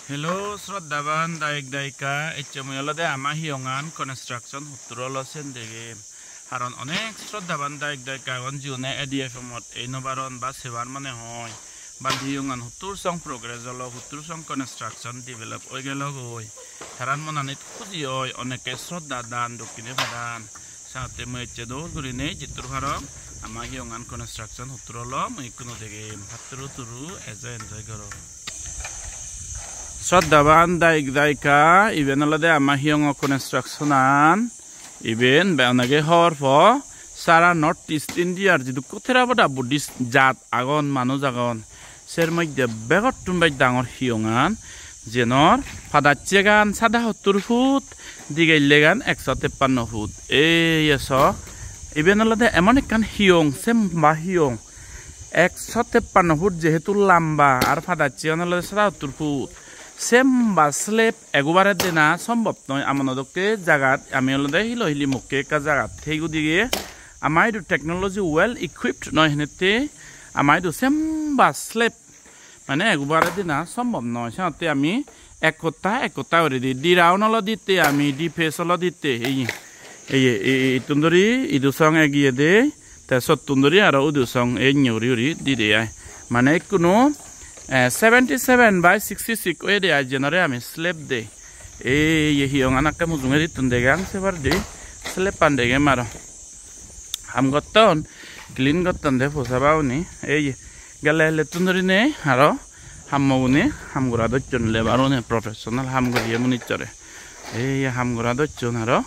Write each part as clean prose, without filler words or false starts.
Hello, Sroddaban, Daika, Echemolade, Amahiongan, construction, Hutrolosen de game. Haron Onex, Sroddaban, Daika, on June, EDFMot, Enobaron, Basevarmane Hoy, Bandiongan, Hutursong progress, Hutursong construction, develop Oigelogoi, Taranmonanit Kuzioi, on a Kesrodadan, Dukinevadan, Satemechedo, Gurine, Jitruharon, Amahiongan construction, Hutrolo, Mikuno de game, Hatruturu, as I enjoy. Sroddaban daika even alade amahiyong constructionan even beonage hor fo sara north east india jidu kothera bada buddhist jat agon manu jagon ser moidde begot tumbai dangor hiyongan jenor padachegan 70 foot digailegan 153 foot yeso even alade emon ekkan hiyong sem bahiyong 153 foot jehetu lamba ar padachegan alade 70 foot Sem baslep egubaret dina sombop noi amonodokke jagat ami olode hilo hili mukke ka jagat theigu dige amai du technology well equipped noi henete amai du sem baslep mane egubaret dina sombop noi sate ami ekota ore di raun olo ditte ami di face olo ditte ei tundori idusong egie de ta sot tundori aro udusong e nyuri di de ai mane kuno 77 by 66 we de generate ami slab de ye hiyong anak kamu zungeri tundegang sebar de slab pandege maro ham gotton clean gotton de fosabauni galele tundori ne haro hammogune hamgura do chon le barone professional hamguri yemuni chore hamgura do chon haro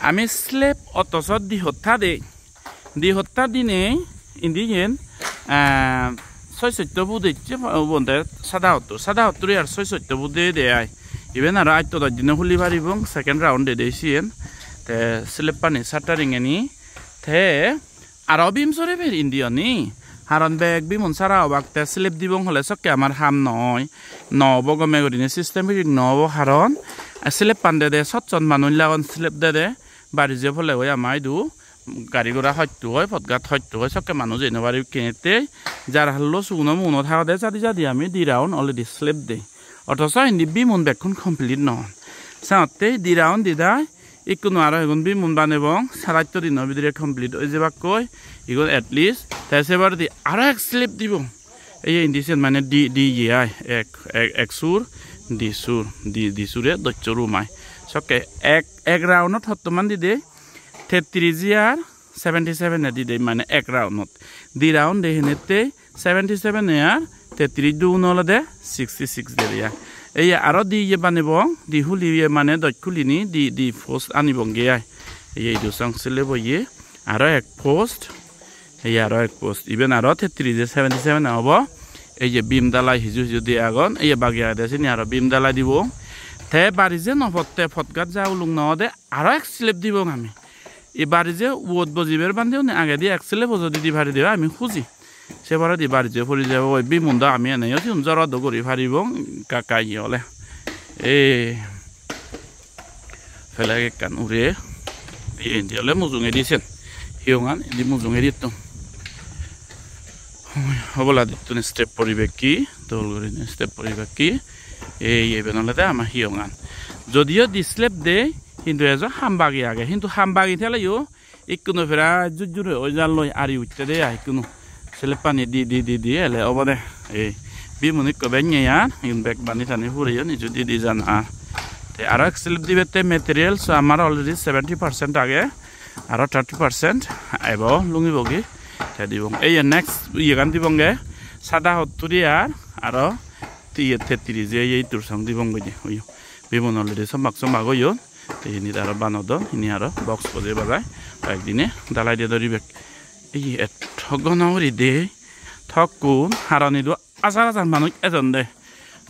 ami slab otosot di hotta dine indigen soisoito bude bonde sadahottur ar soisoito bude de ai even ar aito da dine huli bari bong second round de sien te slepani shattering ani te arabim sore ber indiani haron bag bimun sara obak te slip dibong hole sokke amar ham noi no bogome gorine systematic no haron slip pande de sotjon manun lagon slip de bari je phole hoy amai du gari gora hottu hoy potgat hottu hoy sokke manu jeno bari kinete jar hallo suno muno thagade jadi ami di round already slip de otosa indi bimun bekun complete non sate di round dida ikunu aro egun bimun banebong saratto dino bidire complete oi jeba koi igon at least tasebar di aro ek slip dibo ei indisen mane di ai ek sur di sure dochoru mai sokke ek round not hottoman dide 33 আর 77 এ দিদে মানে এক রাউন্ডত দি round দে হেনেতে 77 আর 33 দু নলদে 66 দেয়া এই আরো দি ইয়ে বানেবং দি হুলি মানে দকুলিনি the post আনিবংগে এই দুসং celeb ইয়ে আরো এক পোস্ট ইভেন আরো 33 77 হবো এই যে বিম দালাই হিজু দি আগন এই বাগিয়া দেছিনি আরো বিম দালাই দিব তে বাড়ি যে নফতে ফটগাত যাউলুং নদে আরো এক স্লিপ দিবং আমি এবারে যে ওদ বজিবের বান্ধেও না আগে দিয়ে একসেলে বজো দিদি ভারি দেবা আমি খুঁজি সেবারে দি বাড়ি যে পড়ি যাব ওই বিমুন্দা আমি এনে ওই জরা দগরি ভারিব কাকা ইয়ে হলে ফেলাগে কান উড়ে এই দিলে মুজুঙে দিছেন হিয়ঙান দি মুজুঙে দিত হবলা দিত স্টেপ পড়িবে কি দল গরি স্টেপ পড়িবে কি এই বেনলতে আমার হিয়ঙান যদিও ডিসলেপ দে কিন্তু এজো হামবাগি আগে কিন্তু হামবাগি থেলাইও ইকুনো ফেরা জুজুরে ওই জাল লই আরি উঠতে দে আইকুনো সেলে পানি দি এলে অবদে এই বিমুনি কবেnye yan ইন ব্যাক বানি থানি হুরিও নি যদি দি জানা তে আর এক স্লিপ দিবেতে ম্যাটেরিয়ালস আমার অলরেডি 70% আগে আর 30% আইবো লুঙ্গি বগি তে দিবং এই নেক্সট ইগান দিবংগে সাদা হত্তুরি আর 33 যে এই তুর সং দিবং গই ওই বিমুন অলরেডি সমাক হইও ini daro banodon ini aro box pode balai ekdine dalai de doribe ei thogonori de thokun harani do azar manuk ejon de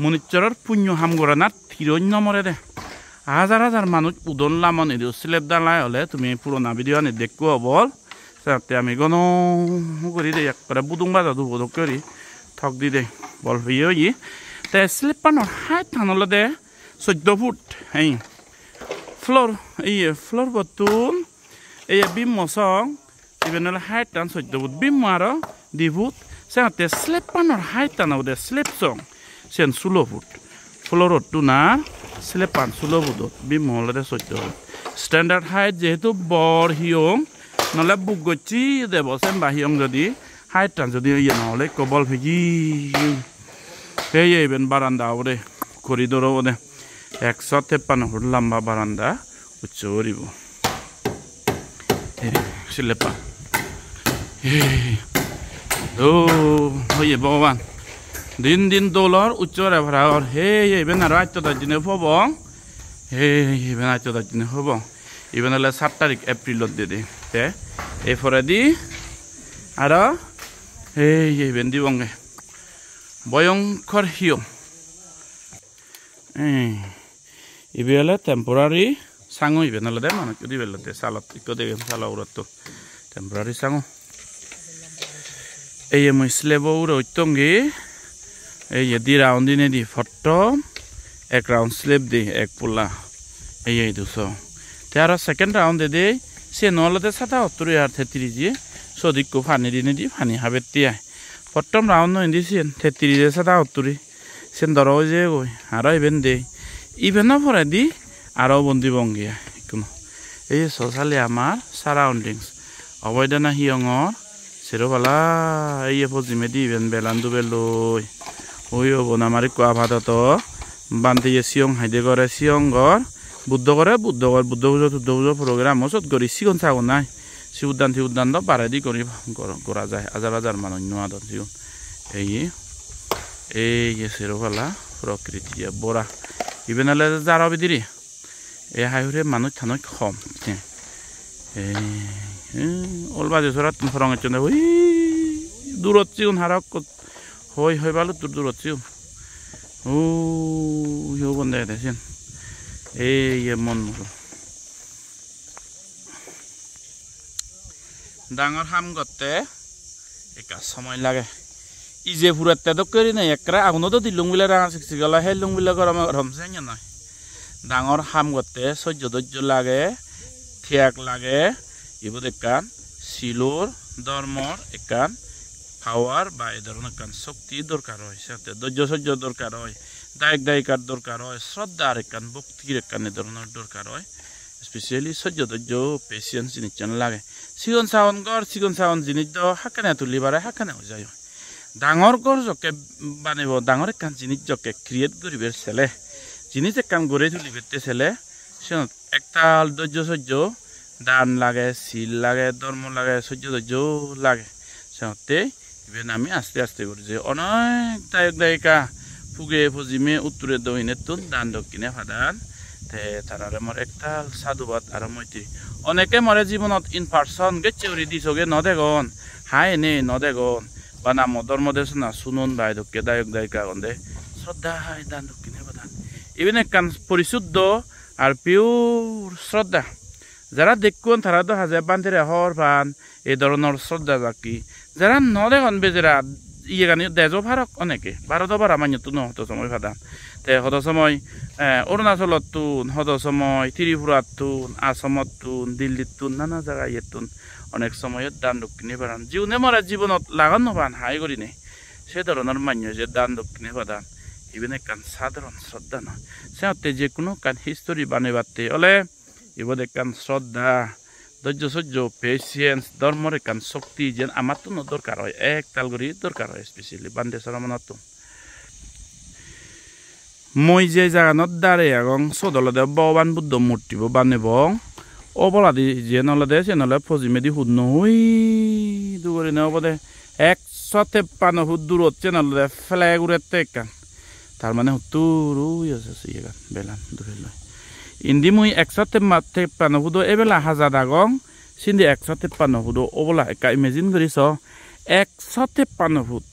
monitoror punyo hamgoranat thiron nomore de azar manuk udon lamon edu slep dalai hole tumi purona video ani dekko bol sate ami gono gori de ekbare budung baja du bodok kori thok di de bol hiyo yi te slep panor hai tanole de 14 foot ei floor botun bim mosong even height tan so do bim maro di foot se ate slip panor height tan de slip song sen sulo foot ফ্লোরত টু না সিলে 500 বুদত বি মহলতে 14 standard height যেহেতু বর হিয়ং নলে বুক গচ্ছি দেব সেম্বা হিয়ং যদি হাইট টান যদি ইয়ে নহলে কবল ভেজি এই ইভেন বারান্দা ওরে করিডোর ওরে 153 ফুট লম্বা বারান্দা উচ্চ করিব সিলে 5 ও হয়ে ভগবান দিন ডলার উচ্চরে ভরার হে ইভেন আর আইতো দিনে হবং হে ইভেন আইতো দিনে হবং ইভেন হলে 7 তারিখ এপ্রিলত দিদি তে এরপরে দি আর এই ইভেন দিবঙ্গে ভয়ঙ্কর হিয়ম ইবে হলে টেম্পোরারি সাঙো ইভেন হলে দে মানুষ যদি বেলতে সালত ইকো দে সালা উড়তো টেম্পোরারি সাঙো এই মই স্লেব উড় ঐতঙ্গি এই দি রাউন্ড দিনে দি ফটো এক রাউন্ড স্লেব দি এক পোলা এই 200 তে আর সেকেন্ড রাউন্ড দে সে নলতে 77 আর 33 জি সদিক কো ফানি দিনে দি ফানি হাবে তিয়া প্রথম রাউন্ড নই সেন 33 এ 77 সেন দর যে গই আর ইভেন দে ইভেন পরে দি আর বন্দি বঙ্গিয়া কোনো এই সোশ্যালি আমার সারাউন্ডিংস অবৈধনা হিয়ঙর সেরোবালা এই ফজিমে দি ইভেন বেলান্দু বেলই ওই বনামারি কোয়া ভাতত বান্তি সিয়ং হাইদে করে সিয়ংগর বুদ্ধ পুজো প্রোগ্রাম ওসত করি সিগন চাগো নাই সি উদ্যান তো পারে দি করা যায় হাজার মানুষ নোয়াদন সিগন এই সেরোবালা প্রকৃতি বরা ইভেন হলে যারা বিদিরি এই হাইহুরে মানুষ থানক কম অলবাজে সরা তুমি ফরঙের জন্য ওই দূরত চিউন হারক হই ভালো তোর দূরত চিউন ও ইউ বন্ধে দেখছেন এই মন ডাঙর হাম করতে একা সময় লাগে ইজে ফুরাতে তো করি নাই একরা আগুনো তো দিলুং বিলে রাঙা শিখছি গলা সেই লুং বিলে গরম রমছে নয় ডাঙর হাম করতে সহ্য লাগে থিয়াক লাগে ইবুদ একান শিলোর ধর্মর একান পাওয়ার বা এই ধরনের একান শক্তি দরকার হয় সাথে ধৈর্য দরকার হয় দায়িকার দরকার হয় শ্রদ্ধার একান ভক্তির একান এ ধরনের দরকার হয় স্পেশালি ধৈর্য পেশেন্স জিনিস লাগে সিগন সাউন জিনিস তো হাকানে তুলি বারে হাকানে যায় ডাঙর গড় জকে বানিব ডাঙর একান জিনিস জকে ক্রিয়েট করিবে ছেলে জিনিস একান গড়ে তুলিবে ছেলে সে একতাল ধৈর্য দান লাগে শিল লাগে ধর্ম লাগে ধৈর্য লাগে সাথে ইভেন আমি আস্তে করছি অনেক দায়িকা ফুগে ফজিমে উত্তরে দহিনে তুন দান দক্ষিণে ফাদান তে তারারে মোর একতাল সাধুবাদ আর মৈত্রী অনেকে মরে জীবনত ইন পার্সন গেছে উড়ি দিছগে নদেগন হাই নে নদেগন বা নাম ধর্ম দেশ না শুনুন বাই দক্ষে দায়িকা গন্ধে শ্রদ্ধা হাই দান দক্ষিণে ফাদান ইভেন একখান পরিশুদ্ধ আর পিওর শ্রদ্ধা যারা দেখুন তারা তো হাজার বান্ধে হর পান এই ধরনের শ্রদ্ধা জাকি যারা নদেগন বেজেরা ইয়ে গানি দেজো ভারক অনেকে ভারত বারা মান্যতো নহত সময় ফাদান তে হত সময় অরুণাচলত তুন হত সময় ত্রিপুরাত তুন আসামত তুন দিল্লিত তুন নানা জায়গা ইয়ে তুন অনেক সময় দান দক্ষিণে বাড়ান জীবনে মরা জীবনত লাগান নবান হাই করি নেই সে ধরনের মান্য যে দান দক্ষিণে বাদান ইভেন একখান সাধারণ শ্রদ্ধা নয় সে যে কোনো কান হিস্টোরি বানাইবাতে হলে ইবদ একখান শ্রদ্ধা ধৈর্য পেশেন্স ধর্মর একখান শক্তি যেন আমার তো দরকার হয় এক তালগরি দরকার হয় স্পেশালি বান্ধে সরমনত মই যে জাগানত দাঁড়ে এবং সদলদে ভগবান বুদ্ধ মূর্তি বানিব অবলাদি যে নলদে সে নলে ফজিমেদি হুদ নহই দুগরি নবদে 153 ফুট দূরত নলদে ফেলে ঘুরেতে একখান তার মানে হুতুর আছে বেলান দূরে লয় ইন্দি মুই 153 ফুট এবেলা হাজার আগং সিন্ধি 153 ফুট ওবলা একা ইমেজিন করিস 153 ফুট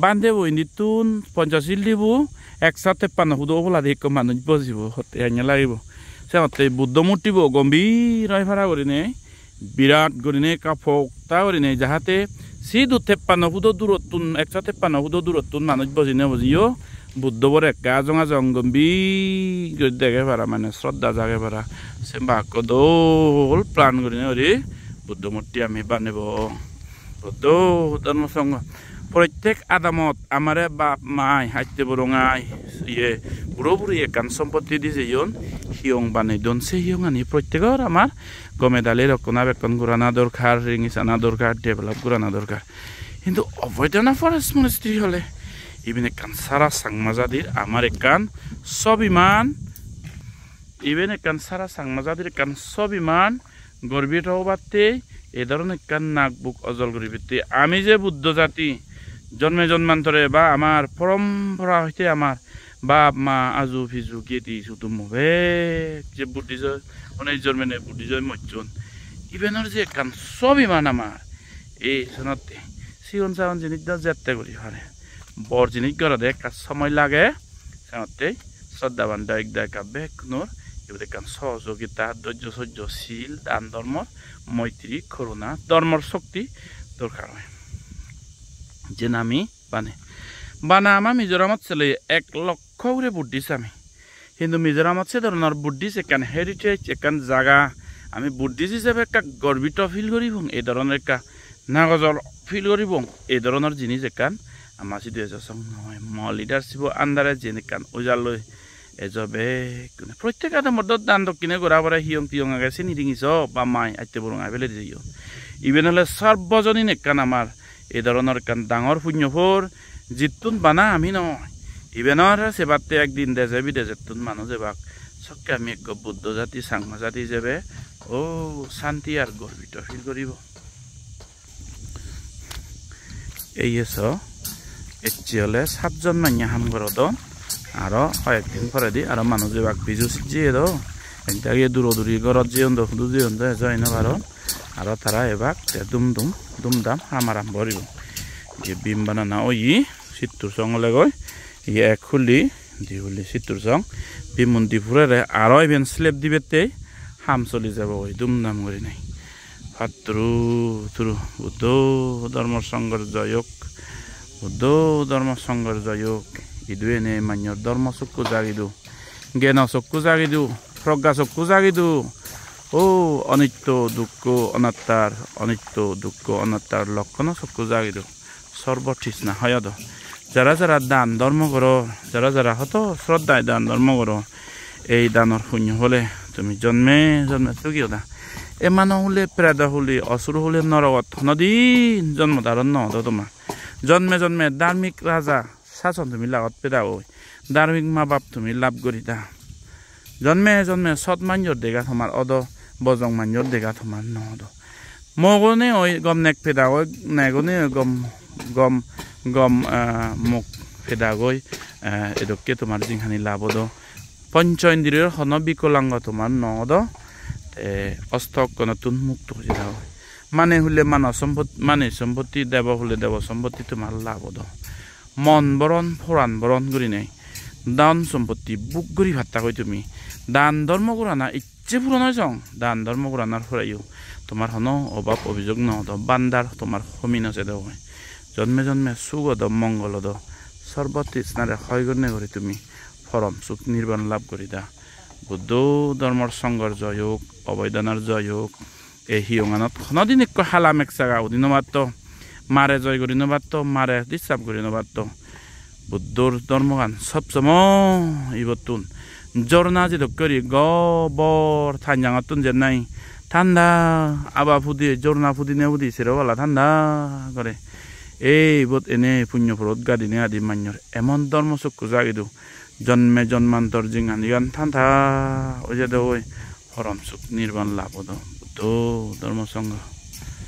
বান্ধে ইন্দি তুন 50 দিব 153 ফুট ওবলা দেখো মানুষ বসিব হতে আইনা লাগিব সে বুদ্ধ মূর্তি গম্ভীর ভাড়া করিনে বিরাট করিনে কাফকতা করিনে যাহাতে সি 53 ফুট দূরত তুন 153 ফুট দূরত তুন মানুষ বসিনে বুঝিও বুদ্ধ বরে একা জং গম্ভীর দেখে পারা মানে শ্রদ্ধা জাগে পারা সে বাক্য দোল প্রাণ করিনে ওরে বুদ্ধ মূর্তি আমি বানিব বুদ্ধ ধর্ম সঙ্গ প্রত্যেক আদামত আমারে বাপ মাই হাইতে বরঙাই ইয়ে বুড়ো বুড়ি একান সম্পত্তি দিছে ইয়ন হিয়ং বানাই দন সে হিয়ং আনি প্রত্যেকর আমার গমে দালে রকনা বেকন গুরানা দরকার রিঙিসানা দরকার ডেভেলপ গুরানা দরকার কিন্তু অবৈধনা ফরেস্ট মনিস্ট্রি হলে ইভেন একান সারা সাংমাজাদির আমার একান স্বাভিমান ইভেন একান সারা সাংমাজাদির একান স্বাভিমান গর্বিত হবাতে এই ধরনের একান নাক বুক অজল গরিবিতে আমি যে বুদ্ধ জাতি জন্মে জন্মান্তরে বা আমার পরম্পরা হইতে আমার বাপ মা আজু ফিজু গেতি শুধু মুভে যে বুদ্ধিজয় অনেক জন্মে বুদ্ধিজয় মজ্জন ইভেনের যে একান স্বাভিমান আমার এই সনতে সিওন সাওন জিনিস যাত্রা করি পারে বর জিনিস করা দেখ সময় লাগে সনতে শ্রদ্ধাবান দায়িক দায় কাব্যে কোনোর এবার একান সহযোগিতা ধৈর্য সহ্যশীল দান ধর্ম মৈত্রী করুণা ধর্মর শক্তি দরকার হয় যে নামি বানা আমার মিজোরামত ছেলে 1 লক্ষ করে ভোট দিছে আমি কিন্তু মিজোরামত সে ধরনের ভোট দিছে একান হেরিটেজ একান জায়গা আমি ভোট দিছি হিসাবে একটা গর্বিত ফিল করিব এই ধরনের একটা নাগজল ফিল করিব এই ধরনের জিনিস একান আমার সিটুয়েশন নহয় ম লিডারশিপ আন্ডারে যেন একান উজাল লই এজবে প্রত্যেক আদা মদত দান দক্ষিণে গোড়া পরে হিয়ং টিয়ং আগে চিনি ডিঙিছ বা মাই আইতে বরং আইবেলে দিও ইভেন হলে সর্বজনীন একান আমার এই ধরনের একান ডাঙর পুণ্যফোর জিতুন বানা আমি নয় ইভেনৰ সেবাতে একদিন দেশে বিদেশে তুন মানুষ যেবাক সবকে আমি এক বুদ্ধ জাতি সাংমা জাতি হিসেবে ও শান্তি আর গর্বিত ফিল করিব এই এসে হলে 7 জন মাইয়া হাম করদ আর কয়েকদিন পরে দি আর মানুষ যেবাক বিজু সিজিয়ে দো এটা দূরদূরি ঘরত জিয়ন দো জিয়ন দো জয়ন ভারত আর তারা এবাক দুমদাম হামারাম ভরিব যে বিম বানানা ওই সিত্তুর সঙ্গলে গই ইয়ে এক খুলি দিহুলি সিত্তুর সং বিমন্দি ফুরে আর ইভেন স্লেপ দিবেতে হাম চলি যাব ওই দুমদাম করি নাই ফাত্রু তুরু বুদ্ধ ধর্ম সংঘর জয়ক বুদ্ধ ধর্ম সংঘর জয়ক ইদুয়ে নে মান্যর ধর্ম চক্ষু জাগিদু জ্ঞান চক্ষু জাগিদু প্রজ্ঞা চক্ষু জাগিদু ও অনিত্য দুঃখ অনাত্মার লক্ষণ চক্ষু জাগিদু সর্বতৃষ্ণা হয়দ যারা যারা দান ধর্ম করো যারা হত শ্রদ্ধায় দান ধর্ম করো এই দানর শূন্য হলে তুমি জন্মে তুকিও দা এমানো হলে প্রেদা হলে অসুর হলে নরগত নদীন জন্ম ধারণ নহত তোমার জন্মে ধার্মিক রাজা শাসন তুমি লাগত পেদা ওই ধার্মিক মা বাপ তুমি লাভ করি দা জন্মে সৎ মাঞ্জর দেখা তোমার অদ বজং মাঞ্জর দেখা তোমার নহদ মগনে ওই গম নেক পেদা ওই নেগনে গম মুখ ফেদা গই এদকে তোমার জিখানি লাভদ পঞ্চ ইন্দ্রিয়র হন বিকলাঙ্গ তোমার নহদ অষ্টক নতুন মুক্ত হয়ে যাও মানে হলে সম্পত্তি দেব হলে দেব সম্পত্তি তোমার লাভদ মন বরণ ফোরান বরণ করি নাই দান সম্পত্তি বুক করি ভাত্তা কই তুমি দান ধর্ম করানা ইচ্ছে পুরনো চং দান ধর্ম করানার ফরাইও তোমার হন অভাব অভিযোগ নহদ বান্দার তোমার সমিন আছে দেও জন্মে সুগদ মঙ্গলদ সর্বতৃষ্ণারে হয়গণ্য করে তুমি ফরম সুখ নির্বাণ লাভ করি দা বুদ্ধ ধর্মর সংঘর জয় হোক অবৈধনার জয় হোক এই হিয়ঙানত খনদিন এক হালাম এক জাগা উদিন মাত্র মারে জয় করি নবাত্ত মারে ডিস্টার্ব করি নবাত্ত বুদ্ধর ধর্মগান সবসময় ইবতুন জরনা যে করি গবর থানজাঙাতুন যে নাই ঠান্ডা আবা ফুদি জরনা ফুদি নে ফুদি সেরওয়ালা ঠান্ডা করে এই বোধ এনে পুণ্যপুরত গাদিনে আদি মান্যর এমন ধর্ম চক্ষু জাগিদু জন্মে জন্মান্তর জিঙান ঠান্ডা ওই যে ওই হরম সুখ নির্বাণ লাভ বুদ্ধ ধর্ম সংঘ